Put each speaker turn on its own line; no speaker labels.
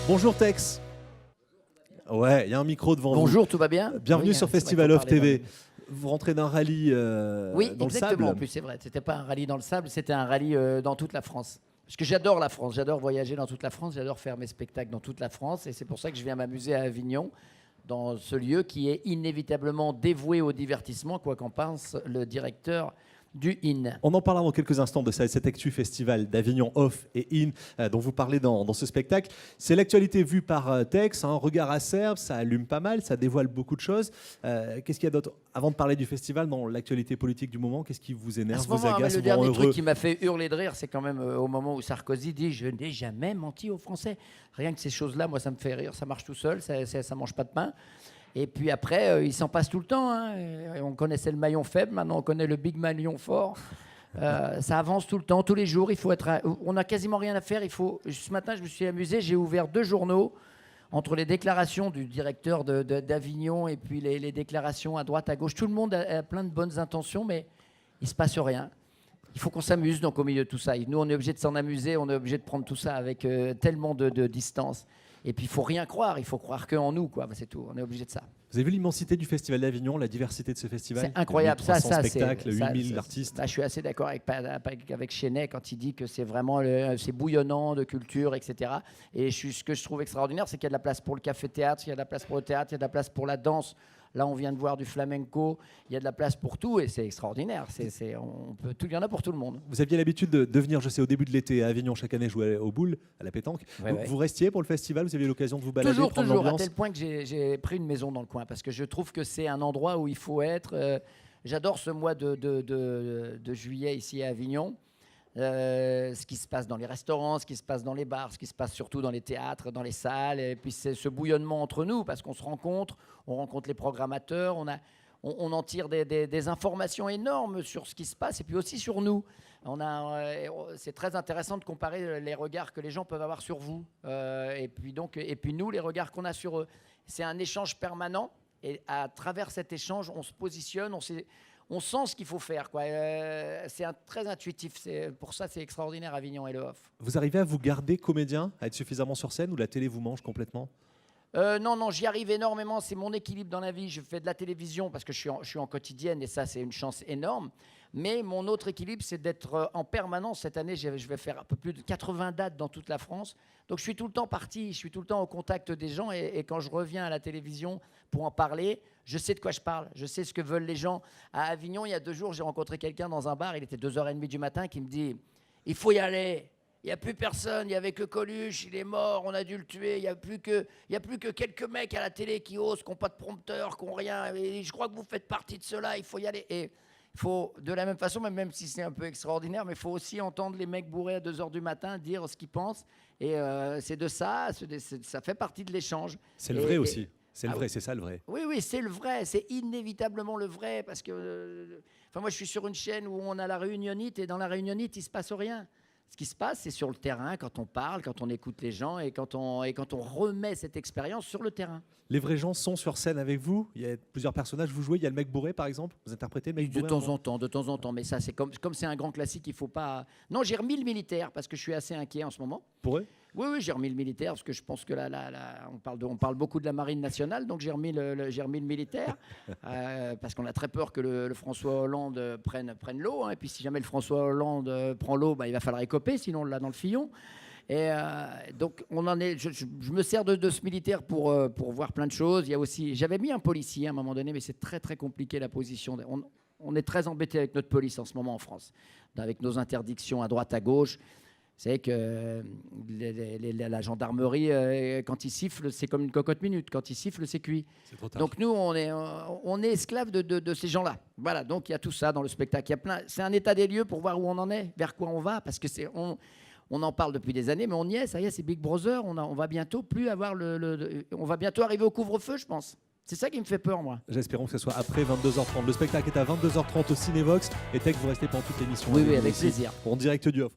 Bonjour Tex. Ouais, il y a un micro devant vous.
Bonjour, tout va bien?
Bienvenue
Oui,
sur
c'est vrai
Festival
qu'on
of
parlait
TV. Vous rentrez d'un rallye
Oui,
dans le
exactement.
sable.
En plus, c'est vrai. C'était pas un rallye dans le sable, c'était un rallye dans toute la France. Parce que j'adore la France, j'adore voyager dans toute la France, j'adore faire mes spectacles dans toute la France. Et c'est pour ça que je viens m'amuser à Avignon, dans ce lieu qui est inévitablement dévoué au divertissement, quoi qu'en pense le directeur du IN.
On en parlera dans quelques instants de cet Actu Festival d'Avignon Off et In dont vous parlez dans ce spectacle. C'est l'actualité vue par Tex, un regard acerbe, ça allume pas mal, ça dévoile beaucoup de choses. Qu'est-ce qu'il y a d'autre? Avant de parler du festival, dans l'actualité politique du moment, qu'est-ce qui vous énerve,
À ce
vous
moment,
agace,
le
vous
dernier
rend
truc
heureux?
qui m'a fait hurler de rire, c'est quand même au moment où Sarkozy dit « Je n'ai jamais menti aux Français ». Rien que ces choses-là, moi, ça me fait rire, ça marche tout seul, ça mange pas de pain. Et puis après, il s'en passe tout le temps. Hein. On connaissait le maillon faible, maintenant on connaît le big maillon fort. Ça avance tout le temps, tous les jours. Il faut être. On n'a quasiment rien à faire. Ce matin, je me suis amusé. J'ai ouvert 2 journaux entre les déclarations du directeur d'Avignon et puis les déclarations à droite, à gauche. Tout le monde a plein de bonnes intentions, mais il se passe rien. Il faut qu'on s'amuse donc au milieu de tout ça. Nous, on est obligé de s'en amuser. On est obligé de prendre tout ça avec tellement de distance. Et puis, il faut rien croire. Il faut croire que en nous, quoi. C'est tout. On est obligé de ça.
Vous avez vu l'immensité du Festival d'Avignon, la diversité de ce festival?
C'est incroyable.
1300 spectacles, 8000 artistes.
Je suis assez d'accord avec Chenet quand il dit que c'est vraiment c'est bouillonnant de culture, etc. Et ce que je trouve extraordinaire, c'est qu'il y a de la place pour le café-théâtre, il y a de la place pour le théâtre, il y a de la place pour la danse. Là, on vient de voir du flamenco. Il y a de la place pour tout et c'est extraordinaire. Il y en a pour tout le monde.
Vous aviez l'habitude de venir, je sais, au début de l'été à Avignon chaque année jouer aux boules, à la pétanque. Vous restiez pour le festival? Vous aviez l'occasion de vous balader,
toujours,
prendre
toujours, à
l'ambiance?
tel point que j'ai pris une maison dans le coin parce que je trouve que c'est un endroit où il faut être. J'adore ce mois de juillet ici à Avignon. Ce qui se passe dans les restaurants, ce qui se passe dans les bars, ce qui se passe surtout dans les théâtres, dans les salles. Et puis c'est ce bouillonnement entre nous parce qu'on se rencontre, on rencontre les programmateurs, on en tire des informations énormes sur ce qui se passe et puis aussi sur nous. C'est très intéressant de comparer les regards que les gens peuvent avoir sur vous et puis nous, les regards qu'on a sur eux. C'est un échange permanent et à travers cet échange, on se positionne, on sent ce qu'il faut faire, quoi. C'est très intuitif. Pour ça, c'est extraordinaire, Avignon et le Off.
Vous arrivez à vous garder comédien, à être suffisamment sur scène ou la télé vous mange complètement?
Non, j'y arrive énormément. C'est mon équilibre dans la vie. Je fais de la télévision parce que je suis en quotidienne et ça, c'est une chance énorme. Mais mon autre équilibre, c'est d'être en permanence. Cette année, je vais faire un peu plus de 80 dates dans toute la France. Donc, je suis tout le temps parti. Je suis tout le temps au contact des gens. Et quand je reviens à la télévision pour en parler, je sais de quoi je parle. Je sais ce que veulent les gens. À Avignon, il y a 2 jours, j'ai rencontré quelqu'un dans un bar. Il était 2h30 du matin qui me dit « Il faut y aller ». Il n'y a plus personne, il n'y avait que Coluche, il est mort, on a dû le tuer, il n'y a plus que quelques mecs à la télé qui osent, qui n'ont pas de prompteur, qui n'ont rien. Et je crois que vous faites partie de cela, il faut y aller. Et il faut, de la même façon, même si c'est un peu extraordinaire, mais il faut aussi entendre les mecs bourrés à 2h du matin dire ce qu'ils pensent. Et c'est de ça, ça fait partie de l'échange.
C'est le vrai aussi. C'est le vrai, c'est ça le vrai.
Oui, c'est le vrai, c'est inévitablement le vrai. Parce que moi, je suis sur une chaîne où on a la réunionnite et dans la réunionnite, il ne se passe rien. Ce qui se passe, c'est sur le terrain, quand on parle, quand on écoute les gens et quand on remet cette expérience sur le terrain.
Les vrais gens sont sur scène avec vous? Il y a plusieurs personnages, vous jouez, il y a le mec bourré par exemple? Vous interprétez le mec bourré?
De temps en temps, mais ça, c'est comme c'est un grand classique, il ne faut pas... Non, j'ai remis le militaire parce que je suis assez inquiet en ce moment.
Pour eux?
Oui, j'ai remis le militaire parce que je pense que on parle beaucoup de la marine nationale, donc j'ai remis le militaire parce qu'on a très peur que le François Hollande prenne l'eau. Hein, et puis si jamais le François Hollande prend l'eau, il va falloir écoper, sinon on l'a dans le Fillon. Et donc je me sers de ce militaire pour voir plein de choses. Il y a aussi, j'avais mis un policier à un moment donné, mais c'est très très compliqué la position. On est très embêté avec notre police en ce moment en France, avec nos interdictions à droite à gauche. Vous savez que la gendarmerie, quand ils sifflent, c'est comme une cocotte minute. Quand ils sifflent, c'est cuit. C'est trop tard. Donc nous, on est esclaves de ces gens-là. Voilà, donc il y a tout ça dans le spectacle. C'est un état des lieux pour voir où on en est, vers quoi on va, parce que on en parle depuis des années, mais on y est, ça y est, c'est Big Brother. On va bientôt plus avoir on va bientôt arriver au couvre-feu, je pense. C'est ça qui me fait peur, moi.
J'espère que ce soit après 22h30. Le spectacle est à 22h30 au Cinévox. Et Tex, vous restez pendant toute l'émission.
Oui, avec plaisir.
En direct du Off.